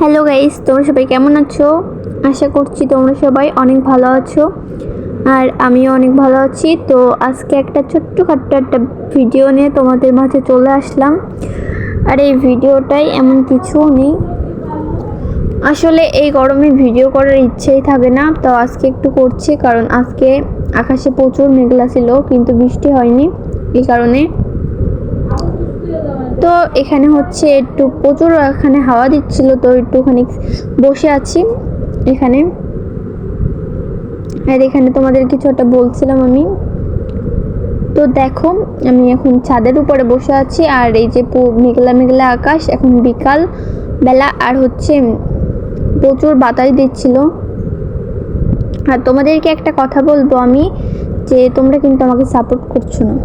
Hello guys, তোমরা সবাই কেমন আছো? আশা করছি তোমরা সবাই অনেক ভালো আছো আর আমিও অনেক ভালো আছি। তো আজকে একটা ছোট্টখাট্ট একটা ভিডিও নিয়ে তোমাদের মাঝে চলে আসলাম। আর এই ভিডিওটাই এমন কিছু নেই, আসলে এই গরমে ভিডিও করার ইচ্ছেই থাকে না, তো আজকে একটু করছি কারণ আজকে আকাশে প্রচুর মেঘলা ছিল কিন্তু বৃষ্টি হয়নি এই কারণে। তো এখানে হচ্ছে একটু প্রচুর এখানে হাওয়া দিচ্ছিল, তো একটুখানি বসে আছি এখানে। আর এখানে তোমাদের কিছু একটা বলছিলাম আমি। তো দেখো আমি এখন ছাদের উপরে বসে আছি আর এই যে মেঘলা মেঘলা আকাশ, এখন বিকাল বেলা আর হচ্ছে প্রচুর বাতাস দিচ্ছিল। আর তোমাদেরকে একটা কথা বলবো আমি, যে তোমরা কিন্তু আমাকে সাপোর্ট করছো না।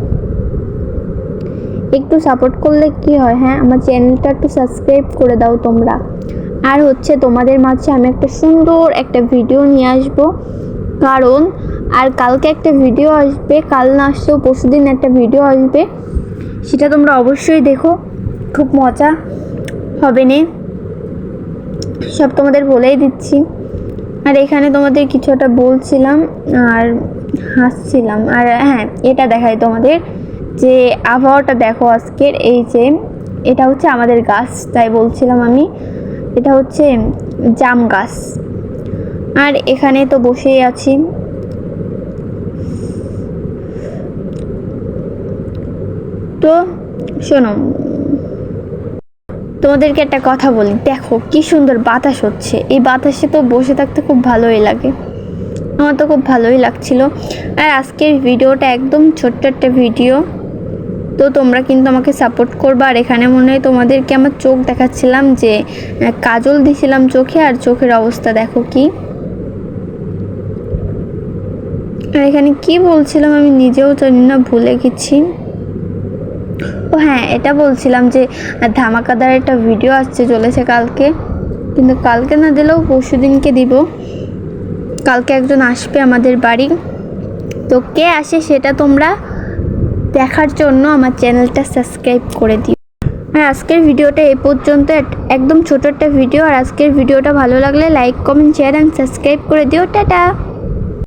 একটু সাপোর্ট করলে কি হয়, হ্যাঁ আমার চ্যানেলটা একটু সাবস্ক্রাইব করে দাও তোমরা। আর হচ্ছে তোমাদের মাঝে আমি একটা সুন্দর একটা ভিডিও নিয়ে আসব, কারণ আর কালকে একটা ভিডিও আসবে, কাল না আসলেও পরশুদিন একটা ভিডিও আসবে, সেটা তোমরা অবশ্যই দেখো, খুব মজা হবে না, সব তোমাদের বলেই দিচ্ছি। আর এখানে তোমাদের কিছু একটা বলছিলাম আর হাসছিলাম। আর হ্যাঁ, এটা দেখাই তোমাদের যে আবহাওয়াটা দেখো আজকের, এই যে এটা হচ্ছে আমাদের গাছ, তাই বলছিলাম আমি, এটা হচ্ছে জাম গাছ। আর এখানে তো বসেই আছি। তো শোনো, তোমাদেরকে একটা কথা বলি, দেখো কি সুন্দর বাতাস হচ্ছে, এই বাতাসে তো বসে থাকতে খুব ভালোই লাগে, আমার তো খুব ভালোই লাগছিল। আর আজকের ভিডিওটা একদম ছোট্ট একটা ভিডিও, তো তোমরা কিন্তু আমাকে সাপোর্ট করবা। আর এখানে মনে হয় তোমাদেরকে আমার চোখ দেখাচ্ছিলাম, যে কাজল দিছিলাম চোখে, আর চোখের অবস্থা দেখো কি। আর এখানে কি বলছিলাম আমি নিজেও জানি না, ভুলে গেছি। ও হ্যাঁ, এটা বলছিলাম যে ধামাকাদার একটা ভিডিও আসছে চলেছে কালকে, কিন্তু কালকে না দিলেও পরশুদিনকে দিব। কালকে একজন আসবে আমাদের বাড়ি, তো কে আসে সেটা তোমরা দেখার জন্য আমার চ্যানেলটা সাবস্ক্রাইব করে দিও। আর আজকের ভিডিওটা এই পর্যন্ত, একদম ছোট একটা ভিডিও। আর আজকের ভিডিওটা ভালো লাগলে like, comment, share and subscribe করে দিও। টাটা।